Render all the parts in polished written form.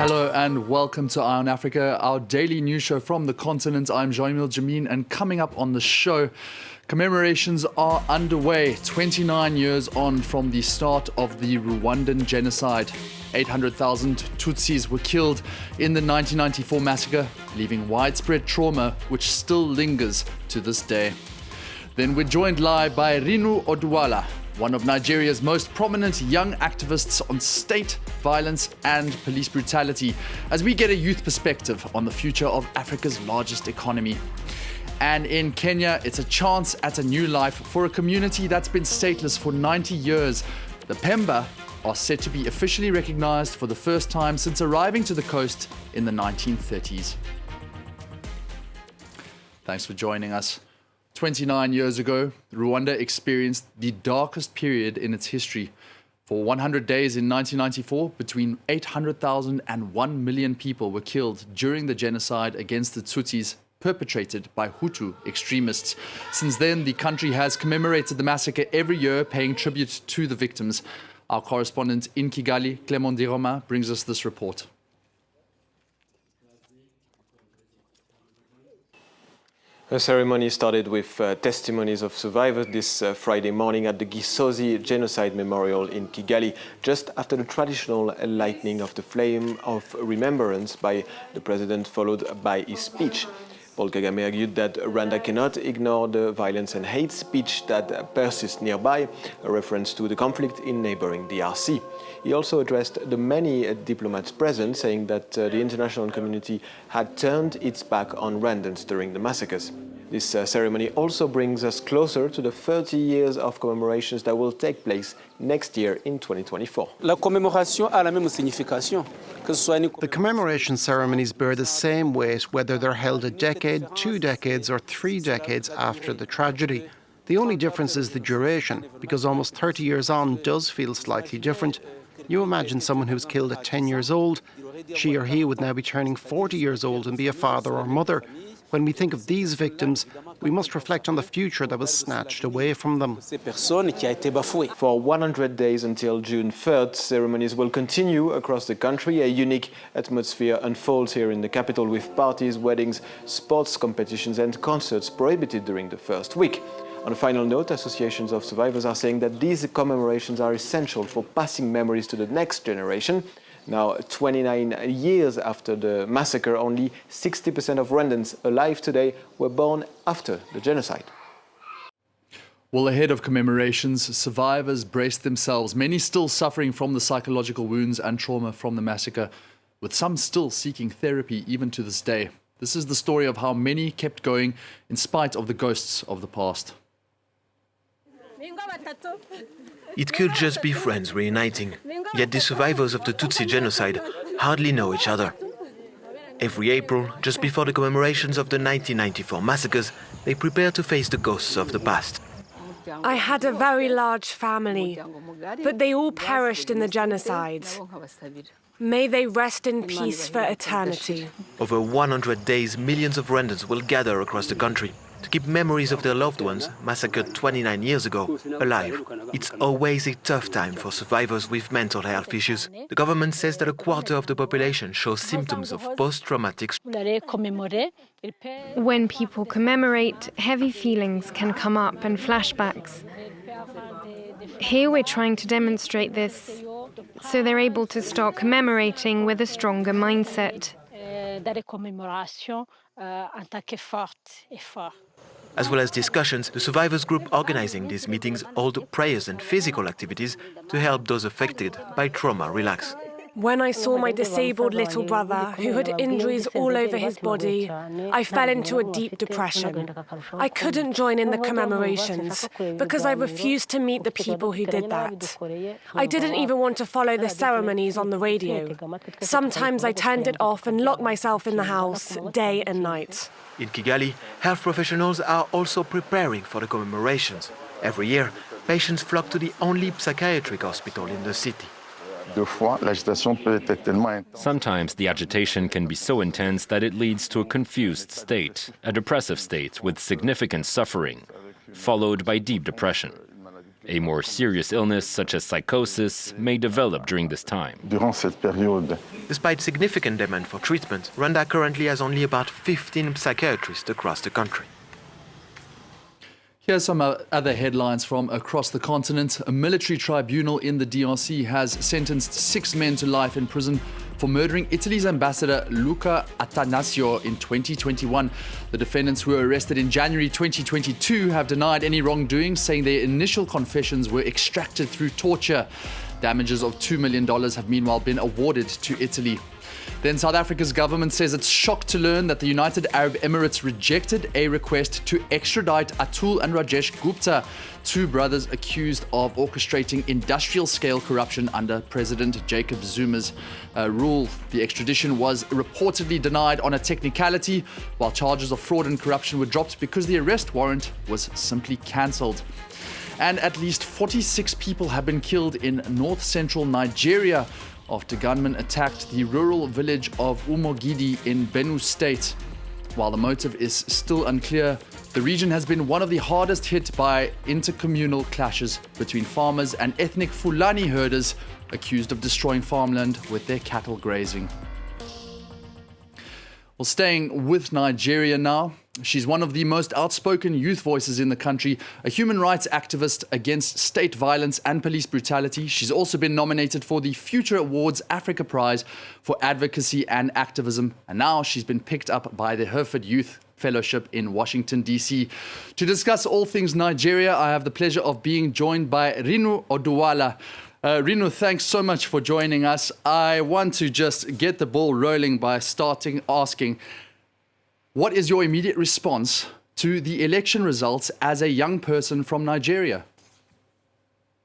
Hello and welcome to Eye on Africa, our daily news show from the continent. I'm Jean-Emile Jamin, and coming up on the show, commemorations are underway 29 years on from the start of the Rwandan genocide. 800,000 Tutsis were killed in the 1994 massacre, leaving widespread trauma which still lingers to this day. Then we're joined live by Rinu Oduala, one of Nigeria's most prominent young activists on state violence and police brutality, as we get a youth perspective on the future of Africa's largest economy. And in Kenya, it's a chance at a new life for a community that's been stateless for 90 years. The Pemba are set to be officially recognized for the first time since arriving to the coast in the 1930s. Thanks for joining us. 29 years ago, Rwanda experienced the darkest period in its history. For 100 days in 1994, between 800,000 and 1 million people were killed during the genocide against the Tsutsis perpetrated by Hutu extremists. Since then, the country has commemorated the massacre every year, paying tribute to the victims. Our correspondent in Kigali, Clément Diroma, brings us this report. The ceremony started with testimonies of survivors this Friday morning at the Gisozi Genocide Memorial in Kigali, just after the traditional lighting of the flame of remembrance by the president, followed by his speech. Paul Kagame argued that Rwanda cannot ignore the violence and hate speech that persists nearby, a reference to the conflict in neighboring DRC. He also addressed the many diplomats present, saying that the international community had turned its back on Rwandans during the massacres. This ceremony also brings us closer to the 30 years of commemorations that will take place next year in 2024. La commémoration a la même signification. The commemoration ceremonies bear the same weight whether they're held a decade, 2 decades or 3 decades after the tragedy. The only difference is the duration, because almost 30 years on does feel slightly different. You imagine someone who's killed at 10 years old. She or he would now be turning 40 years old and be a father or mother. When we think of these victims, we must reflect on the future that was snatched away from them. For 100 days until June 3rd, ceremonies will continue across the country. A unique atmosphere unfolds here in the capital, with parties, weddings, sports competitions and concerts prohibited during the first week. On a final note, associations of survivors are saying that these commemorations are essential for passing memories to the next generation. Now, 29 years after the massacre, only 60% of Rwandans alive today were born after the genocide. Well, ahead of commemorations, survivors braced themselves, many still suffering from the psychological wounds and trauma from the massacre, with some still seeking therapy even to this day. This is the story of how many kept going in spite of the ghosts of the past. It could just be friends reuniting, yet the survivors of the Tutsi genocide hardly know each other. Every April, just before the commemorations of the 1994 massacres, they prepare to face the ghosts of the past. I had a very large family, but they all perished in the genocide. May they rest in peace for eternity. Over 100 days, millions of Rwandans will gather across the country to keep memories of their loved ones, massacred 29 years ago, alive. It's always a tough time for survivors with mental health issues. The government says that a quarter of the population shows symptoms of post-traumatic stress. When people commemorate, heavy feelings can come up and flashbacks. Here we're trying to demonstrate this, so they're able to start commemorating with a stronger mindset. As well as discussions, the survivors group organizing these meetings hold prayers and physical activities to help those affected by trauma relax. When I saw my disabled little brother, who had injuries all over his body, I fell into a deep depression. I couldn't join in the commemorations because I refused to meet the people who did that. I didn't even want to follow the ceremonies on the radio. Sometimes I turned it off and locked myself in the house day and night. In Kigali, health professionals are also preparing for the commemorations. Every year, patients flock to the only psychiatric hospital in the city. Sometimes the agitation can be so intense that it leads to a confused state, a depressive state with significant suffering, followed by deep depression. A more serious illness, such as psychosis, may develop during this time. Despite significant demand for treatment, Rwanda currently has only about 15 psychiatrists across the country. Here's some other headlines from across the continent. A military tribunal in the DRC has sentenced 6 men to life in prison for murdering Italy's ambassador Luca Attanasio in 2021. The defendants, who were arrested in January 2022, have denied any wrongdoing, saying their initial confessions were extracted through torture. Damages of $2 million have meanwhile been awarded to Italy. Then South Africa's government says it's shocked to learn that the United Arab Emirates rejected a request to extradite Atul and Rajesh Gupta, 2 brothers accused of orchestrating industrial-scale corruption under President Jacob Zuma's rule. The extradition was reportedly denied on a technicality, while charges of fraud and corruption were dropped because the arrest warrant was simply cancelled. And at least 46 people have been killed in north-central Nigeria after gunmen attacked the rural village of Umogidi in Benue State. While the motive is still unclear, the region has been one of the hardest hit by intercommunal clashes between farmers and ethnic Fulani herders accused of destroying farmland with their cattle grazing. Well, staying with Nigeria now. She's one of the most outspoken youth voices in the country, a human rights activist against state violence and police brutality. She's also been nominated for the Future Awards Africa Prize for advocacy and activism. And now she's been picked up by the Hereford Youth Fellowship in Washington, D.C. To discuss all things Nigeria, I have the pleasure of being joined by Rinu Oduala. Rinu, thanks so much for joining us. I want to just get the ball rolling by asking, what is your immediate response to the election results as a young person from Nigeria?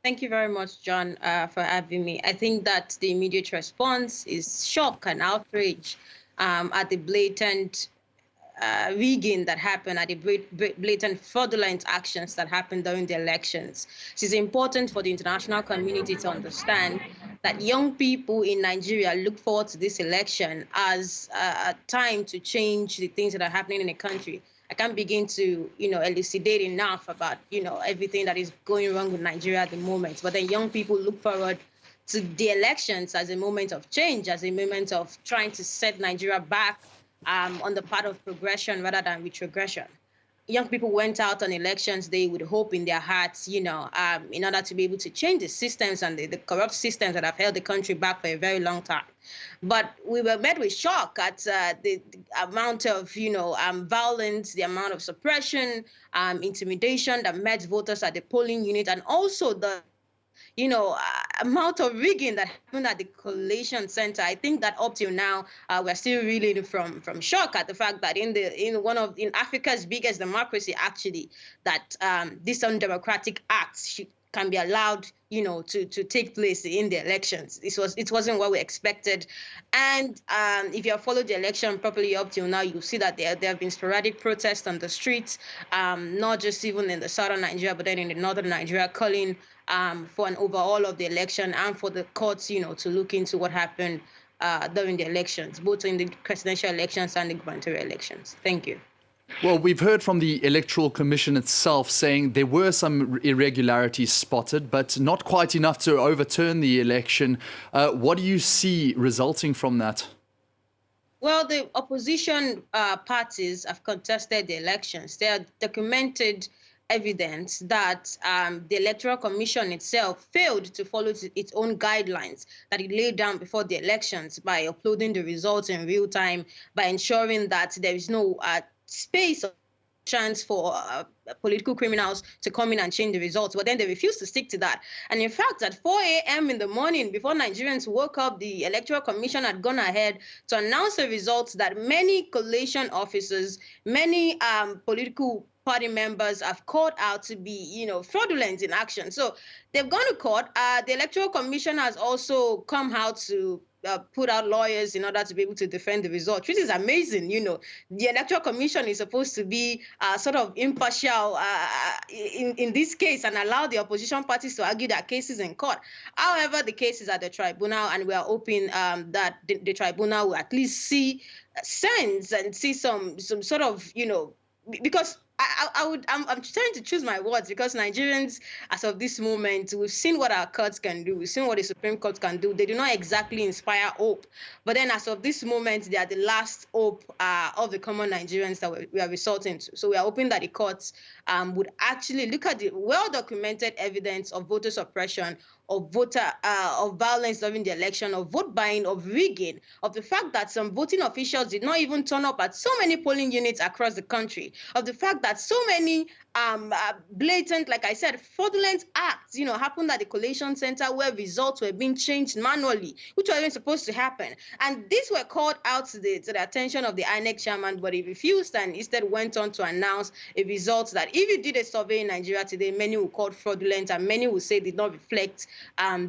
Thank you very much, John, for having me. I think that the immediate response is shock and outrage at the blatant rigging that happened, at the blatant fraudulent actions that happened during the elections. It is important for the international community to understand that young people in Nigeria look forward to this election as a time to change the things that are happening in the country. I can't begin to, elucidate enough about, everything that is going wrong with Nigeria at the moment. But then young people look forward to the elections as a moment of change, as a moment of trying to set Nigeria back on the path of progression rather than retrogression. Young people went out on elections day with hope in their hearts, in order to be able to change the systems and the corrupt systems that have held the country back for a very long time. But we were met with shock at the amount of, violence, the amount of suppression, intimidation that met voters at the polling unit, and also the amount of rigging that happened at the collation center. I think that up till now, we're still reeling from shock at the fact that in Africa's biggest democracy, actually, that this undemocratic acts can be allowed, to take place in the elections. It wasn't what we expected. And if you have followed the election properly up till now, you'll see that there have been sporadic protests on the streets, not just even in the southern Nigeria, but then in the northern Nigeria, calling for an overhaul of the election and for the courts, to look into what happened during the elections, both in the presidential elections and the gubernatorial elections. Thank you. Well, we've heard from the Electoral Commission itself saying there were some irregularities spotted, but not quite enough to overturn the election. What do you see resulting from that? Well, the opposition parties have contested the elections. They are documented evidence that the Electoral Commission itself failed to follow its own guidelines that it laid down before the elections by uploading the results in real time, by ensuring that there is no space or chance for political criminals to come in and change the results. But then they refused to stick to that. And in fact, at 4 a.m. in the morning, before Nigerians woke up, the Electoral Commission had gone ahead to announce the results that many collation officers, many political party members have called out to be, fraudulent in action. So they've gone to court. The Electoral Commission has also come out to put out lawyers in order to be able to defend the result, which is amazing. The Electoral Commission is supposed to be sort of impartial in this case and allow the opposition parties to argue their cases in court. However, the case is at the tribunal, and we are hoping that the tribunal will at least see sense and see some sort of, because I'm trying to choose my words because Nigerians, as of this moment, we've seen what our courts can do. We've seen what the Supreme Court can do. They do not exactly inspire hope. But then as of this moment, they are the last hope of the common Nigerians that we are resorting to. So we are hoping that the courts would actually look at the well-documented evidence of voter suppression, of violence during the election, of vote buying, of rigging, of the fact that some voting officials did not even turn up at so many polling units across the country, of the fact that so many blatant, like I said, fraudulent acts, happened at the collation center where results were being changed manually, which wasn't supposed to happen. And these were called out to the attention of the INEC chairman, but he refused and instead went on to announce a result that if you did a survey in Nigeria today, many will call fraudulent and many will say did not reflect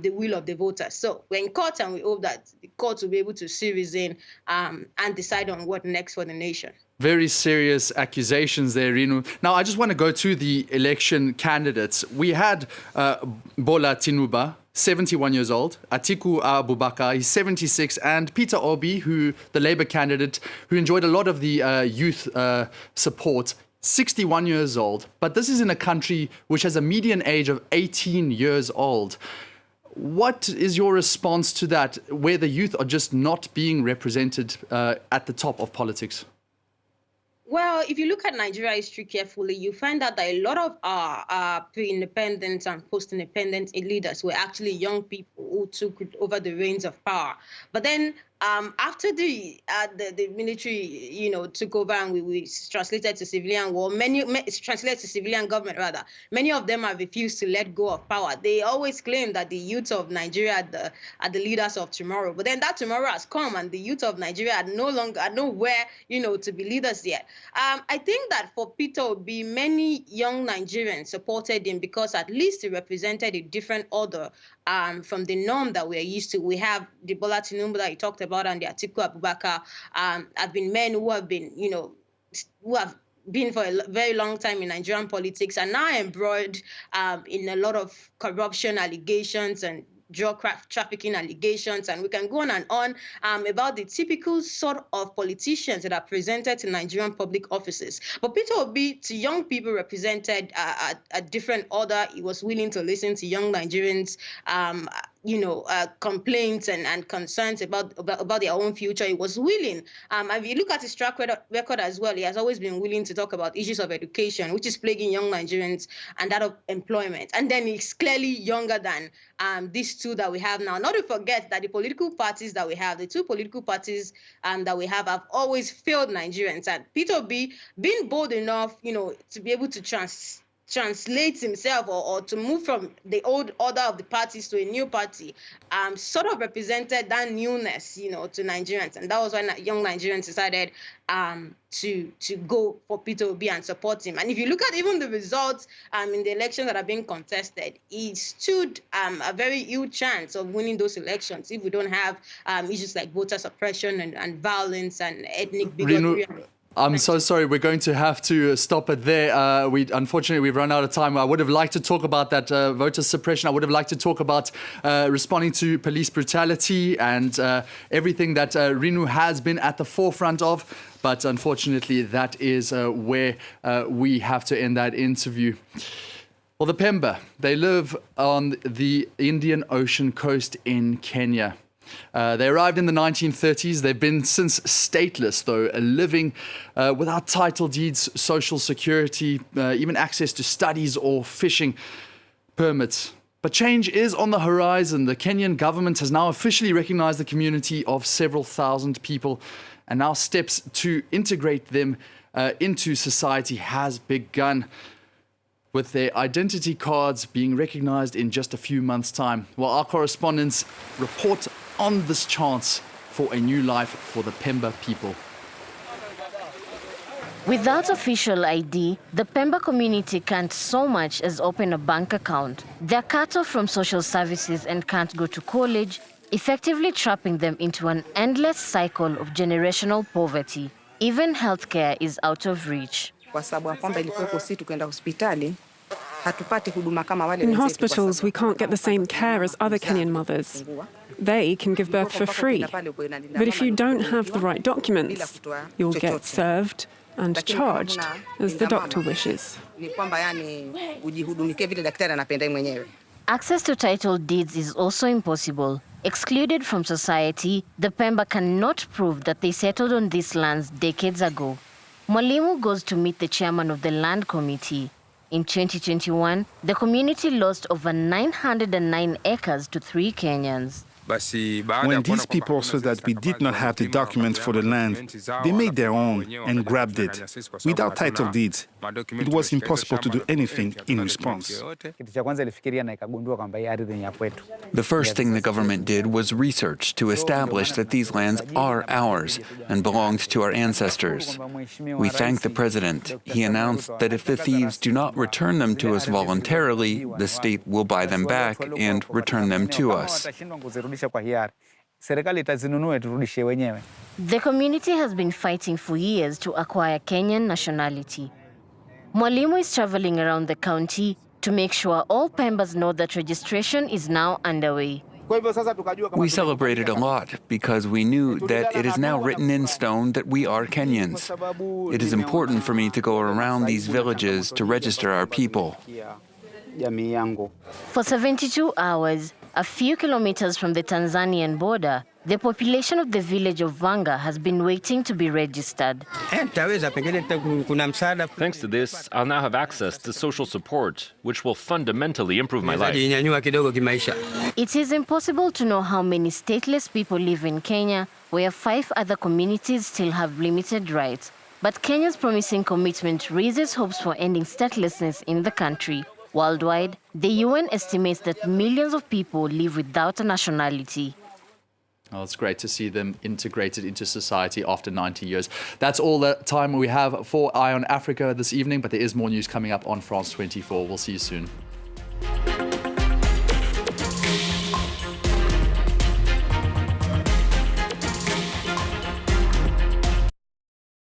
the will of the voters. So we're in court and we hope that the court will be able to see reason and decide on what next for the nation. Very serious accusations there, Rinu. Now, I just want to go to the election candidates. We had Bola Tinubu, 71 years old, Atiku Abubakar, he's 76, and Peter Obi, the Labour candidate, who enjoyed a lot of the youth support, 61 years old. But this is in a country which has a median age of 18 years old. What is your response to that, where the youth are just not being represented at the top of politics? Well, if you look at Nigeria history carefully, you find out that a lot of our pre-independent and post-independent leaders were actually young people who took over the reins of power. But then after the military, took over and we translated to civilian war, translated to civilian government rather, many of them have refused to let go of power. They always claim that the youth of Nigeria are the leaders of tomorrow. But then that tomorrow has come and the youth of Nigeria are nowhere, to be leaders yet. I think that for Peter Obi, many young Nigerians supported him because at least he represented a different order from the norm that we are used to. We have the Bola Tinubu that you talked about and the Atiku Abubakar have been men who have been, who have been for a very long time in Nigerian politics and now embroiled in a lot of corruption allegations and drug trafficking allegations, and we can go on and on about the typical sort of politicians that are presented to Nigerian public offices. But Peter Obi, to young people, represented a different order. He was willing to listen to young Nigerians, complaints and concerns about their own future. He was willing. If you look at his track record as well, he has always been willing to talk about issues of education, which is plaguing young Nigerians, and that of employment. And then he's clearly younger than these two that we have now. Not to forget that the political parties that we have, the two political parties that we have always failed Nigerians. And Peter Obi, being bold enough, to be able to translate himself or to move from the old order of the parties to a new party, sort of represented that newness, to Nigerians. And that was when young Nigerians decided to go for Peter Obi and support him. And if you look at even the results in the elections that are being contested, he stood a very huge chance of winning those elections if we don't have issues like voter suppression and violence and ethnic bigotry. I'm so sorry. We're going to have to stop it there. Unfortunately, we've run out of time. I would have liked to talk about that voter suppression. I would have liked to talk about responding to police brutality and everything that Rinu has been at the forefront of. But unfortunately, that is where we have to end that interview. Well, the Pemba, they live on the Indian Ocean coast in Kenya. They arrived in the 1930s. They've been since stateless, though, living without title deeds, social security, even access to studies or fishing permits. But change is on the horizon. The Kenyan government has now officially recognized the community of several thousand people, and now steps to integrate them into society has begun, with their identity cards being recognized in just a few months' time. Well, our correspondents report on this chance for a new life for the Pemba people. Without official ID, the Pemba community can't so much as open a bank account. They're cut off from social services and can't go to college, effectively trapping them into an endless cycle of generational poverty. Even healthcare is out of reach. In hospitals, we can't get the same care as other Kenyan mothers. They can give birth for free. But if you don't have the right documents, you'll get served, and charged as the doctor wishes. Access to title deeds is also impossible. Excluded from society, the Pemba cannot prove that they settled on these lands decades ago. Mwalimu goes to meet the chairman of the land committee. In 2021, the community lost over 909 acres to 3 Kenyans. When these people saw that we did not have the documents for the land, they made their own and grabbed it. Without title deeds, it was impossible to do anything in response. The first thing the government did was research to establish that these lands are ours and belonged to our ancestors. We thank the president. He announced that if the thieves do not return them to us voluntarily, the state will buy them back and return them to us. The community has been fighting for years to acquire Kenyan nationality. Mwalimu is traveling around the county to make sure all Pembas know that registration is now underway. We celebrated a lot because we knew that it is now written in stone that we are Kenyans. It is important for me to go around these villages to register our people. For 72 hours, a few kilometers from the Tanzanian border, the population of the village of Vanga has been waiting to be registered. Thanks to this, I'll now have access to social support, which will fundamentally improve my life. It is impossible to know how many stateless people live in Kenya, where 5 other communities still have limited rights. But Kenya's promising commitment raises hopes for ending statelessness in the country. Worldwide, the UN estimates that millions of people live without a nationality. Oh, it's great to see them integrated into society after 90 years. That's all the time we have for Eye on Africa this evening, but there is more news coming up on France 24. We'll see you soon.